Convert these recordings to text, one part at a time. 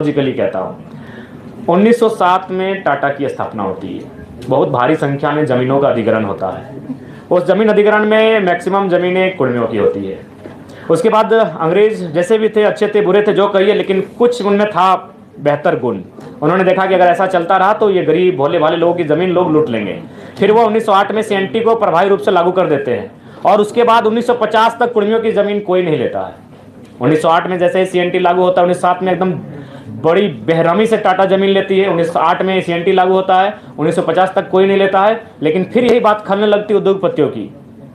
Logically कहता हूँ। 1907 में टाटा की स्थापना होती है। बहुत भारी संख्या में ज़मीनों का अधिग्रहण होता है। उस ज़मीन अधिग्रहण में मैक्सिमम ज़मीनें कुर्मियों की होती है। उसके बाद अंग्रेज जैसे भी थे, अच्छे थे बुरे थे जो कहिए, लेकिन कुछ उनमें था बेहतर गुण। उन्होंने देखा कि अगर ऐसा चलता रहा तो ये गरीब भोले भाले लोगों की ज़मीन लोग लूट लेंगे। फिर वो 1908 में सीएनटी को प्रभावी रूप से लागू कर देते हैं और उसके बाद 1950 तक कुर्मियों की ज़मीन कोई नहीं लेता है। 1908 में जैसे ही सीएनटी लागू होता है, 1907 में एकदम बड़ी बेरहमी से टाटा जमीन लेती है। 1908 में सीएनटी लागू होता है, 1950 तक कोई नहीं लेता है। लेकिन फिर यही बात खलने लगती है उद्योगपतियों की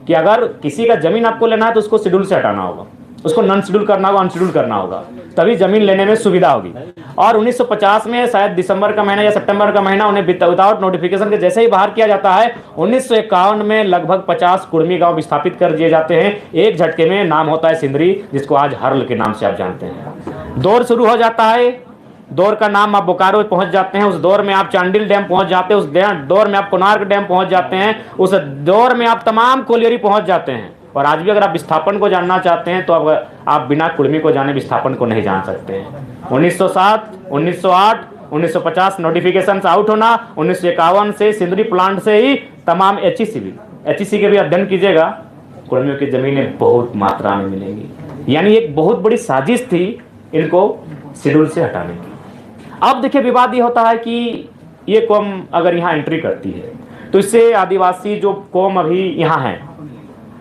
कि अगर किसी का जमीन आपको लेना है तो उसको शेड्यूल से हटाना होगा, उसको नॉन शेड्यूल करना होगा, अनशेड्यूल करना होगा, तभी जमीन लेने में सुविधा होगी। और 1950 में शायद दिसंबर का महीना या सितंबर का महीना उन्हें विदाउट नोटिफिकेशन के जैसे ही बाहर किया जाता है, 1951 में लगभग 50 कुर्मी गांव विस्थापित कर दिए जाते हैं एक झटके में। नाम होता है सिंदरी, जिसको आज हर्ल के नाम से आप जानते हैं। दौर शुरू हो जाता है। दौर का नाम आप बोकारो पहुंच जाते हैं, उस दौर में आप चांडिल डैम पहुंच जाते हैं, उस दौर में आप कोणार्क डैम पहुंच जाते हैं, उस दौर में आप तमाम कोलियरी पहुंच जाते हैं। और आज भी अगर आप विस्थापन को जानना चाहते हैं तो आप बिना कुर्मी को जाने विस्थापन को नहीं जान सकते हैं। 1907, 1908, 1950 नोटिफिकेशन से आउट होना, 1951 से सिंदरी प्लांट से ही तमाम एचईसी के भी अध्ययन कीजिएगा, कुर्मियों की जमीनें बहुत मात्रा में मिलेंगी। यानी एक बहुत बड़ी साजिश थी इनको शेड्यूल से हटाने की। अब देखिए विवाद ये होता है कि ये कौम अगर यहाँ एंट्री करती है तो इससे आदिवासी जो कौम अभी यहाँ है,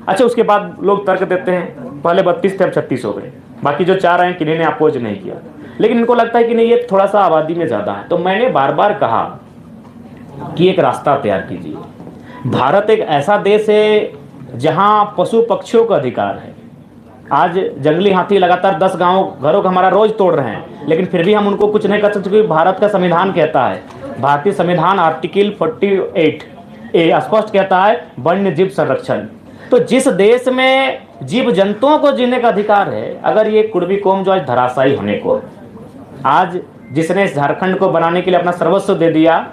अच्छा उसके बाद लोग तर्क देते हैं पहले 32 थे अब 36 हो गए, बाकी जो 4 हैं किन्हीं ने अपोज नहीं किया, लेकिन इनको लगता है कि नहीं ये थोड़ा सा आबादी में ज़्यादा है। तो मैंने बार बार कहा कि एक रास्ता तैयार कीजिए। भारत एक ऐसा देश है जहाँ पशु पक्षियों का अधिकार है। आज जंगली हाथी लगातार 10 घरों का हमारा रोज तोड़ रहे हैं, लेकिन फिर भी हम उनको कुछ नहीं कर सकते क्योंकि भारत का संविधान कहता है, भारतीय संविधान आर्टिकल 48A स्पष्ट कहता है वन्य जीव संरक्षण। तो जिस देश में जीव जंतुओं को जीने का अधिकार है, अगर ये कुर्मी कौम जो आज धराशायी होने को, आज जिसने झारखंड को बनाने के लिए अपना सर्वस्व दे दिया,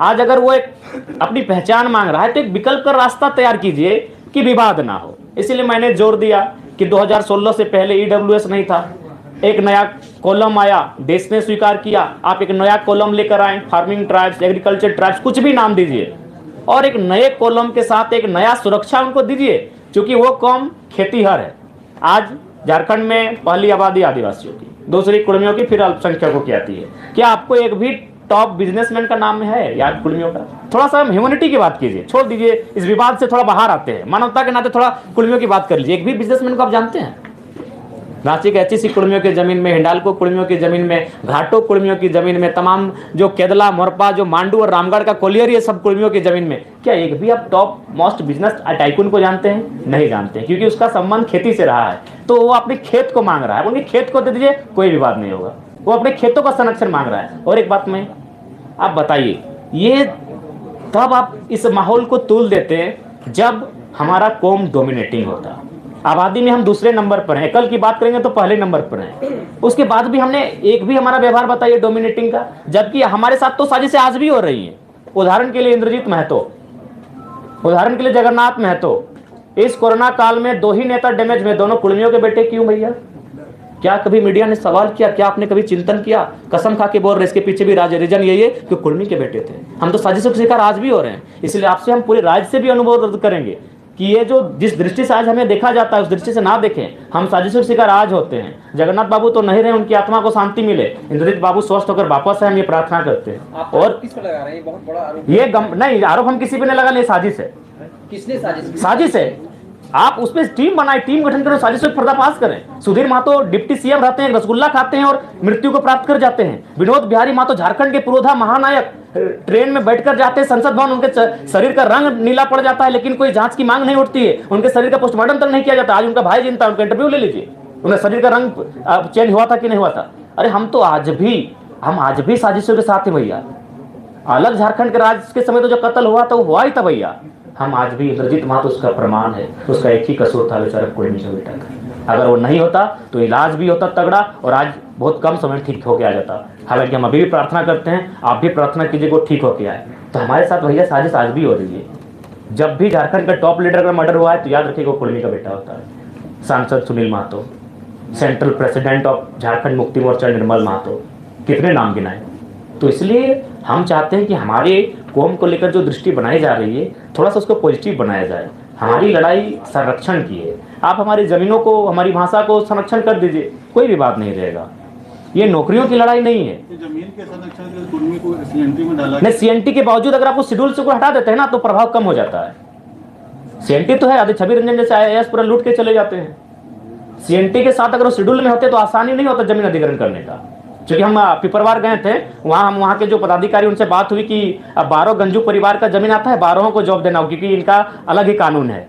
आज अगर वो एक अपनी पहचान मांग रहा है तो एक विकल्प का रास्ता तैयार कीजिए कि विवाद ना हो। इसलिए मैंने जोर दिया कि 2016 से पहले ईडब्ल्यूएस नहीं था, एक नया कॉलम आया, देश ने स्वीकार किया, आप एक नया कॉलम लेकर आए, फार्मिंग ट्राइब्स, एग्रीकल्चर ट्राइब्स, कुछ भी नाम दीजिए, और एक नए कॉलम के साथ एक नया सुरक्षा उनको दीजिए, क्योंकि वो कौम खेतीहर है। आज झारखंड में पहली आबादी आदिवासियों की, दूसरी कुर्मियों की, फिर अल्पसंख्यकों की आती है। क्या आपको एक भी टॉप बिजनेसमैन का नाम है याद कुर्मियों का? थोड़ा सा ह्यूमैनिटी की बात कीजिए, छोड़ दीजिए इस विवाद से, थोड़ा बाहर आते हैं, मानवता के नाते थोड़ा कुर्मियों की बात कर लीजिए। एक भी बिजनेसमैन को आप जानते हैं? रांची के एचईसी कुर्मियों की जमीन में, हिंडाल्को कुर्मियों की जमीन में, घाटो कुर्मियों की जमीन में, तमाम जो केदला, मोरपा, जो मांडू और रामगढ़ का कोलियर, ये सब कुर्मियों की जमीन में, क्या एक भी आप टॉप मोस्ट बिजनेस टाइकून को जानते हैं? नहीं जानते, क्योंकि उसका संबंध खेती से रहा है। तो वो अपने खेत को मांग रहा है, उनके खेत को दे दीजिए, कोई विवाद नहीं होगा। वो अपने खेतों का संरक्षण मांग रहा है। और एक बात में आप बताइए, ये तब आप इस माहौल को तूल देते हैं जब हमारा कौम डोमिनेटिंग होता। आबादी में हम दूसरे नंबर पर हैं, कल की बात करेंगे तो पहले नंबर पर हैं। उसके बाद भी हमने एक भी हमारा व्यवहार बताइए डोमिनेटिंग का, जबकि हमारे साथ तो साजिशें आज भी हो रही हैं। उदाहरण के लिए इंद्रजीत महतो, उदाहरण के लिए जगन्नाथ महतो। इस कोरोना काल में 2 ही नेता डैमेज में, दोनों कुर्मियों के बेटे क्यों भैया? क्या कभी मीडिया ने सवाल किया? क्या आपने कभी चिंतन किया? कसम खा के बोल रहे, इसके पीछे भी रीजन यही है कि कुर्मी के बेटे थे। हम तो साजिशों के शिकार आज भी हो रहे हैं। इसलिए आपसे हम पूरे राज्य से भी अनुरोध करेंगे कि ये जो जिस दृष्टि से आज हमें देखा जाता है उस दृष्टि से ना देखें। हम साजिशों के शिकार आज होते हैं। जगन्नाथ बाबू तो नहीं रहे, उनकी आत्मा को शांति मिले, इंद्रजीत बाबू स्वस्थ होकर वापस है, हम ये प्रार्थना करते हैं। और किस पर लगा रहे हैं? बहुत बड़ा आरोप। ये नहीं, आरोप हम किसी पे नहीं लगा, नहीं, साजिश है। किसने साजिश? साजिश है। आप उस पर टीम बनाए, टीम गठन करो, साजिश पर पर्दाफाश करें। सुधीर महतो डिप्टी सीएम रहते हैं, रसगुल्ला खाते हैं और मृत्यु को प्राप्त कर जाते हैं। विनोद बिहारी महतो झारखंड के पुरोधा महानायक, ट्रेन में बैठकर जाते हैं संसद भवन, उनके शरीर का रंग नीला पड़ जाता है, लेकिन कोई जांच की मांग नहीं उठती है, उनके शरीर का पोस्टमार्टम तक नहीं किया जाता। आज उनका भाई जिंदा, उनका इंटरव्यू ले लीजिए, उनका शरीर का रंग चेंज हुआ था कि नहीं हुआ था। अरे हम आज भी साजिशों के साथ हैं भैया। अलग झारखंड के राज्य के समय तो जो कत्ल हुआ था वो हुआ ही था भैया। हम आज भी, इंद्रजीत महतो उसका प्रमाण है, उसका एक ही कसूर था, बेचारा कुर्मी का बेटा का। अगर वो नहीं होता तो इलाज भी होता तगड़ा और आज बहुत कम समय ठीक होके आ जाता। हालांकि हम अभी भी प्रार्थना करते हैं, आप भी प्रार्थना कीजिए वो ठीक होके आए। तो हमारे साथ भैया साजिश आज भी हो रही है। जब भी झारखंड का टॉप लीडर का मर्डर हुआ है तो याद रखिए वो कुर्मी का बेटा होता है। सांसद Sunil Mahato, central president of Jharkhand Mukti Morcha निर्मल महतो, कितने नाम गिनाए। तो इसलिए हम चाहते हैं कि हमारे कौम को लेकर जो दृष्टि बनाई जा रही है थोड़ा सा उसको पॉजिटिव बनाया जाए। हमारी लड़ाई संरक्षण की है, आप हमारी ज़मीनों को, हमारी भाषा को संरक्षण कर दीजिए, कोई भी बात नहीं रहेगा। ये नौकरियों की लड़ाई नहीं है। जमीन के संरक्षण के लिए कुर्मी को सीएनटी में डाला नहीं, सीएनटी के बावजूद अगर आप उस शेड्यूल से को हटा देते हैं ना तो प्रभाव कम हो जाता है। सीएनटी तो है, आदि छवि रंजन जैसे IAS पूरा लूट के चले जाते हैं। सीएनटी के साथ अगर वो शेड्यूल में होते तो आसानी नहीं होता जमीन अधिग्रहण करने का। क्योंकि हम पिपरवार गए थे, हम वहाँ के जो पदाधिकारी उनसे बात हुई कि अब 12 गंजू परिवार का जमीन आता है, 12 को जॉब देना हो, क्योंकि इनका अलग ही कानून है।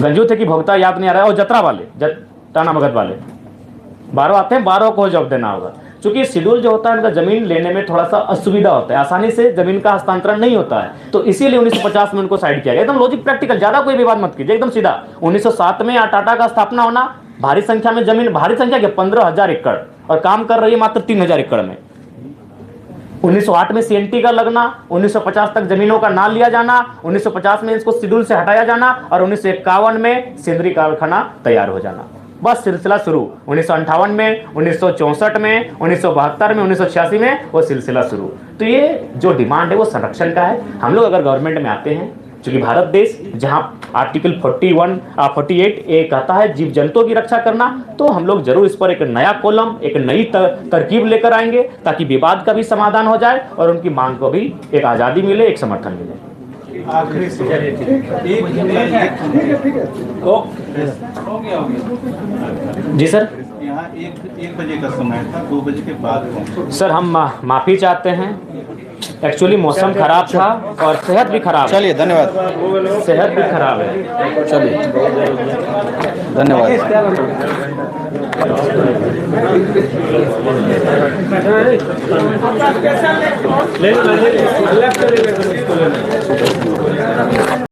गंजू थे कि भोक्ता याद नहीं आ रहा है, और जतरा वाले, टाना भगत वाले 12 आते हैं, 12 को जॉब देना होगा। क्योंकि शेड्यूल जो होता है उनका जमीन लेने में थोड़ा सा असुविधा होता है, आसानी से जमीन का हस्तांतरण नहीं होता है। तो इसीलिए 1950 में उनको साइड किया गया। एकदम लॉजिक प्रैक्टिकल, ज्यादा कोई विवाद मत कीजिए, एकदम सीधा। 1907 में टाटा का स्थापना होना, भारी संख्या में जमीन, भारी संख्या के 15,000 एकड़, और काम कर रही है मात्र 3,000 एकड़ में। 1908 में सीएनटी का लगना, 1950 तक जमीनों का ना लिया जाना, 1950 में इसको शेड्यूल से हटाया जाना, और 1951 में सिंदरी कारखाना तैयार हो जाना। बस सिलसिला शुरू। 1958 में, 1964 में, 1972 में, 1986 में वो सिलसिला शुरू। तो ये जो डिमांड है वो संरक्षण का है। हम लोग अगर गवर्नमेंट में आते हैं, क्योंकि भारत देश जहां आर्टिकल 48 ए कहता है जीव जंतुओं की रक्षा करना, तो हम लोग जरूर इस पर एक नया कॉलम, एक नई तरकीब लेकर आएंगे, ताकि विवाद का भी समाधान हो जाए और उनकी मांग को भी एक आज़ादी मिले, एक समर्थन मिले। आखिरी जी सर, यहाँ एक बजे का समय था, 2 बजे के बाद सर हम माफ़ी चाहते हैं। एक्चुअली मौसम खराब था और सेहत भी खराब है। चलिए, धन्यवाद। सेहत भी खराब है। चलिए, धन्यवाद।